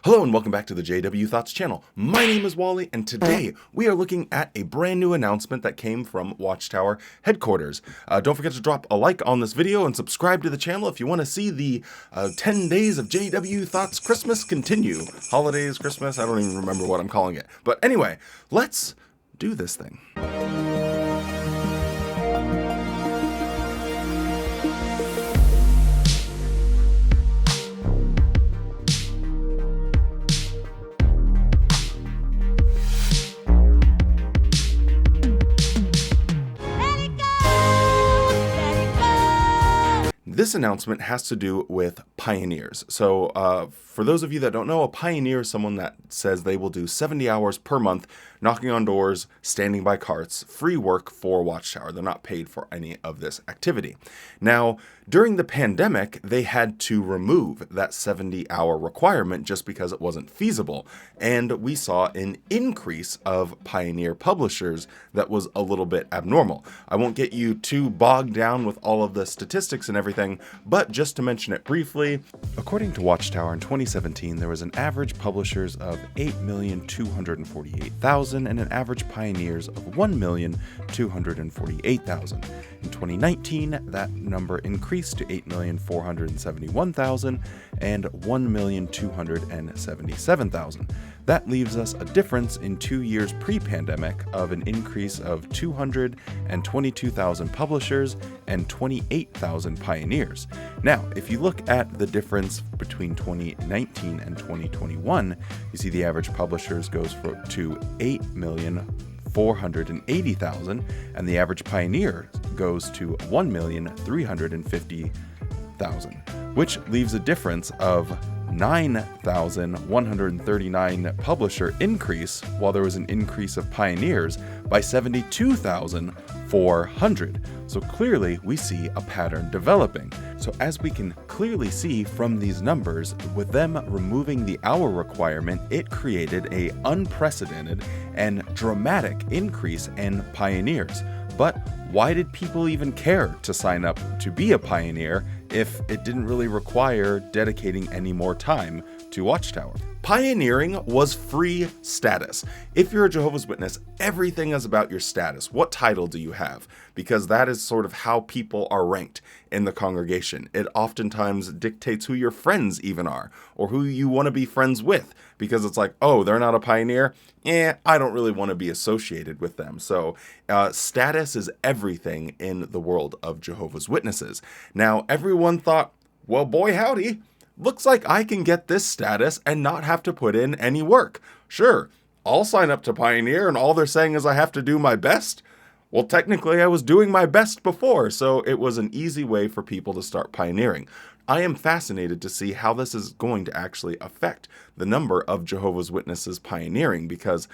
Hello and welcome back to the JW Thoughts channel. My name is Wally and today we are looking at a brand new announcement that came from Watchtower headquarters. Don't forget to drop a like on this video and subscribe to the channel if you want to see the 10 Days of JW Thoughts Christmas continue. Holidays, Christmas, I don't even remember what I'm calling it. But anyway, let's do this thing. This announcement has to do with pioneers. So for those of you that don't know, a pioneer is someone that says they will do 70 hours per month, knocking on doors, standing by carts, free work for Watchtower. They're not paid for any of this activity. Now, during the pandemic, they had to remove that 70-hour requirement just because it wasn't feasible. And we saw an increase of pioneer publishers that was a little bit abnormal. I won't get you too bogged down with all of the statistics and everything, but just to mention it briefly, according to Watchtower in 2017, there was an average publishers of 8,248,000 and an average pioneers of 1,248,000. In 2019, that number increased to 8,471,000 and 1,277,000. That leaves us a difference in 2 years pre-pandemic of an increase of 222,000 publishers and 28,000 pioneers. Now, if you look at the difference between 2019 and 2021, you see the average publishers goes to 8,480,000 and the average pioneer goes to 1,350,000, which leaves a difference of 9,139 publisher increase, while there was an increase of pioneers by 72,400. So clearly we see a pattern developing. So as we can clearly see from these numbers, with them removing the hour requirement, it created an unprecedented and dramatic increase in pioneers. But why did people even care to sign up to be a pioneer if it didn't really require dedicating any more time to Watchtower? Pioneering was free status. If you're a Jehovah's Witness, everything is about your status. What title do you have? Because that is sort of how people are ranked in the congregation. It oftentimes dictates who your friends even are, or who you want to be friends with, because it's like, oh, they're not a pioneer? I don't really want to be associated with them. So status is everything in the world of Jehovah's Witnesses. Now, everyone thought, well, boy, howdy. Looks like I can get this status and not have to put in any work. Sure, I'll sign up to Pioneer and all they're saying is I have to do my best. Well, technically I was doing my best before, so it was an easy way for people to start pioneering. I am fascinated to see how this is going to actually affect the number of Jehovah's Witnesses pioneering, because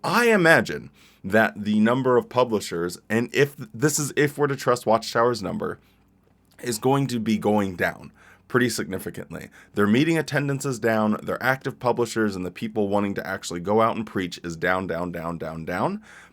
I imagine that the number of publishers, and if we're to trust Watchtower's number, is going to be going down pretty significantly. Their meeting attendance is down, their active publishers and the people wanting to actually go out and preach is down.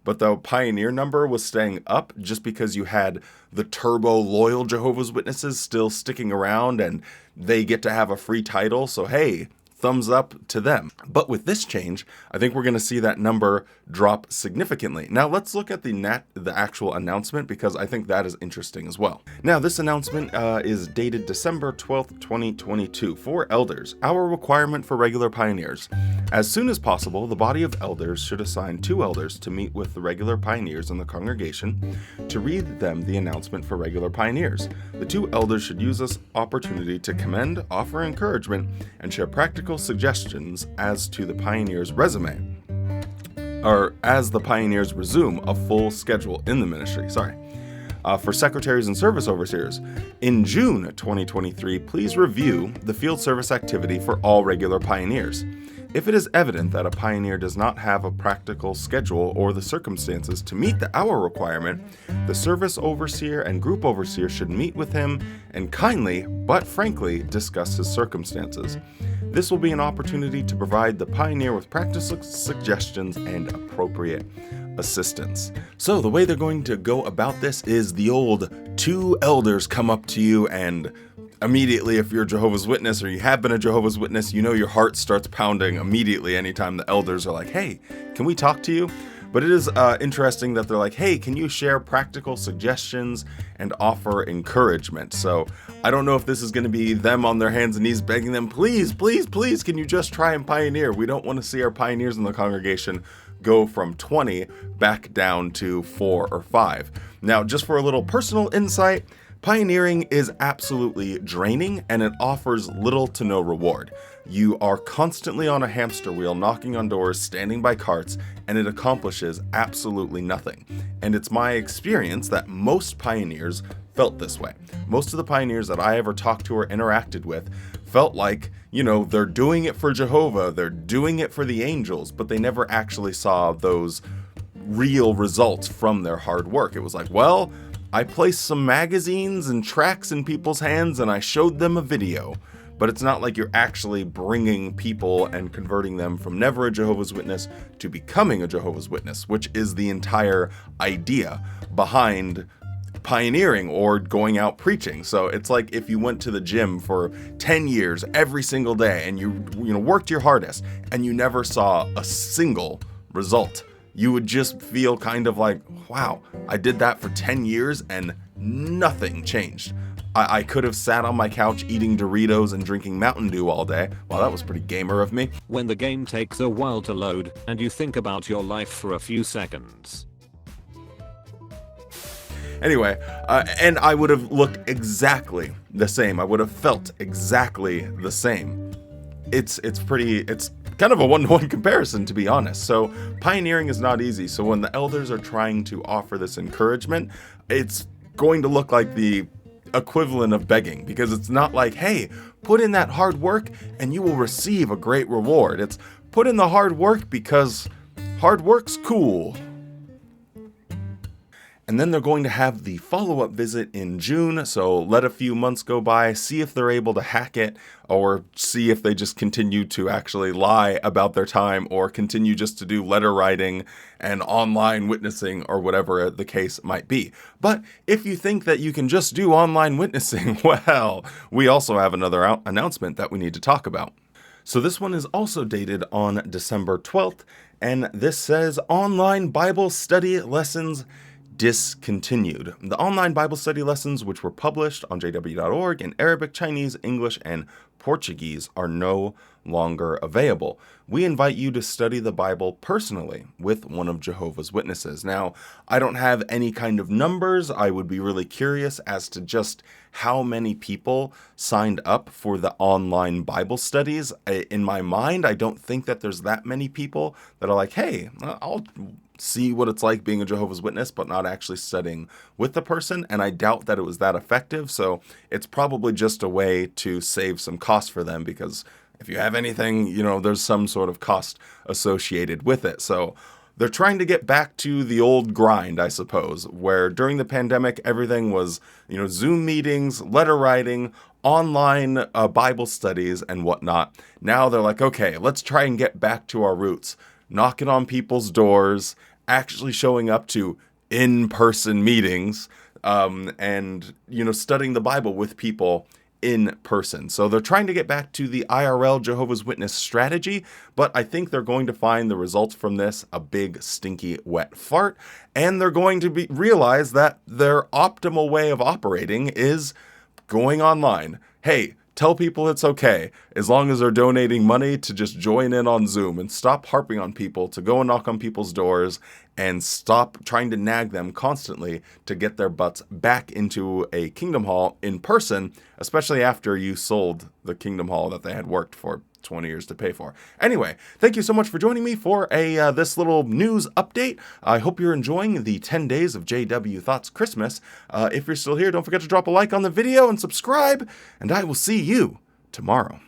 But the pioneer number was staying up just because you had the turbo loyal Jehovah's Witnesses still sticking around and they get to have a free title. So hey, thumbs up to them. But with this change, I think we're going to see that number drop significantly. Now let's look at the actual announcement, because I think that is interesting as well. Now this announcement is dated December 12th, 2022 for elders. Our requirement for regular pioneers. As soon as possible, the body of elders should assign 2 elders to meet with the regular pioneers in the congregation to read them the announcement for regular pioneers. The 2 elders should use this opportunity to commend, offer encouragement, and share practical suggestions as to the pioneer's resume, or as the pioneers resume a full schedule in the ministry. For secretaries and service overseers, in June 2023, please review the field service activity for all regular pioneers. If it is evident that a pioneer does not have a practical schedule or the circumstances to meet the hour requirement, the service overseer and group overseer should meet with him and kindly, but frankly, discuss his circumstances. This will be an opportunity to provide the pioneer with practical suggestions and appropriate assistance. So the way they're going to go about this is the old 2 elders come up to you and immediately, if you're a Jehovah's Witness or you have been a Jehovah's Witness, you know your heart starts pounding immediately anytime the elders are like, hey, can we talk to you? But it is interesting that they're like, hey, can you share practical suggestions and offer encouragement? So I don't know if this is going to be them on their hands and knees begging them, please, please, please, can you just try and pioneer? We don't want to see our pioneers in the congregation go from 20 back down to 4 or 5. Now, just for a little personal insight, pioneering is absolutely draining and it offers little to no reward. You are constantly on a hamster wheel, knocking on doors, standing by carts, and it accomplishes absolutely nothing. And it's my experience that most pioneers felt this way. Most of the pioneers that I ever talked to or interacted with felt like, they're doing it for Jehovah, they're doing it for the angels, but they never actually saw those real results from their hard work. It was like, well, I placed some magazines and tracts in people's hands and I showed them a video. But it's not like you're actually bringing people and converting them from never a Jehovah's Witness to becoming a Jehovah's Witness, which is the entire idea behind pioneering or going out preaching. So it's like if you went to the gym for 10 years every single day and you worked your hardest and you never saw a single result. You would just feel kind of like, wow, I did that for 10 years and nothing changed. I could have sat on my couch eating Doritos and drinking Mountain Dew all day. Well, that was pretty gamer of me. When the game takes a while to load and you think about your life for a few seconds. Anyway, and I would have looked exactly the same. I would have felt exactly the same. It's kind of a one-to-one comparison, to be honest. So pioneering is not easy. So when the elders are trying to offer this encouragement, it's going to look like the equivalent of begging, because it's not like, hey, put in that hard work and you will receive a great reward. It's put in the hard work because hard work's cool. And then they're going to have the follow-up visit in June, so let a few months go by, see if they're able to hack it, or see if they just continue to actually lie about their time, or continue just to do letter writing and online witnessing, or whatever the case might be. But if you think that you can just do online witnessing, well, we also have another announcement that we need to talk about. So this one is also dated on December 12th, and this says Online Bible Study Lessons Discontinued. The online Bible study lessons, which were published on jw.org in Arabic, Chinese, English, and Portuguese, are no longer available. We invite you to study the Bible personally with one of Jehovah's Witnesses. Now, I don't have any kind of numbers. I would be really curious as to just how many people signed up for the online Bible studies. In my mind, I don't think that there's that many people that are like, hey, I'll see what it's like being a Jehovah's Witness, but not actually studying with the person. And I doubt that it was that effective. So it's probably just a way to save some cost for them, because if you have anything, there's some sort of cost associated with it. So they're trying to get back to the old grind, I suppose, where during the pandemic, everything was, Zoom meetings, letter writing, online Bible studies and whatnot. Now they're like, okay, let's try and get back to our roots, knocking on people's doors, actually showing up to in-person meetings, and, studying the Bible with people in person. So they're trying to get back to the IRL Jehovah's Witness strategy, but I think they're going to find the results from this a big, stinky, wet fart, and they're going to realize that their optimal way of operating is going online. Hey, tell people it's okay, as long as they're donating money to just join in on Zoom, and stop harping on people to go and knock on people's doors, and stop trying to nag them constantly to get their butts back into a Kingdom Hall in person, especially after you sold the Kingdom Hall that they had worked for 20 years to pay for. Anyway, thank you so much for joining me for this little news update. I hope you're enjoying the 10 Days of JWT Christmas. If you're still here, don't forget to drop a like on the video and subscribe, and I will see you tomorrow.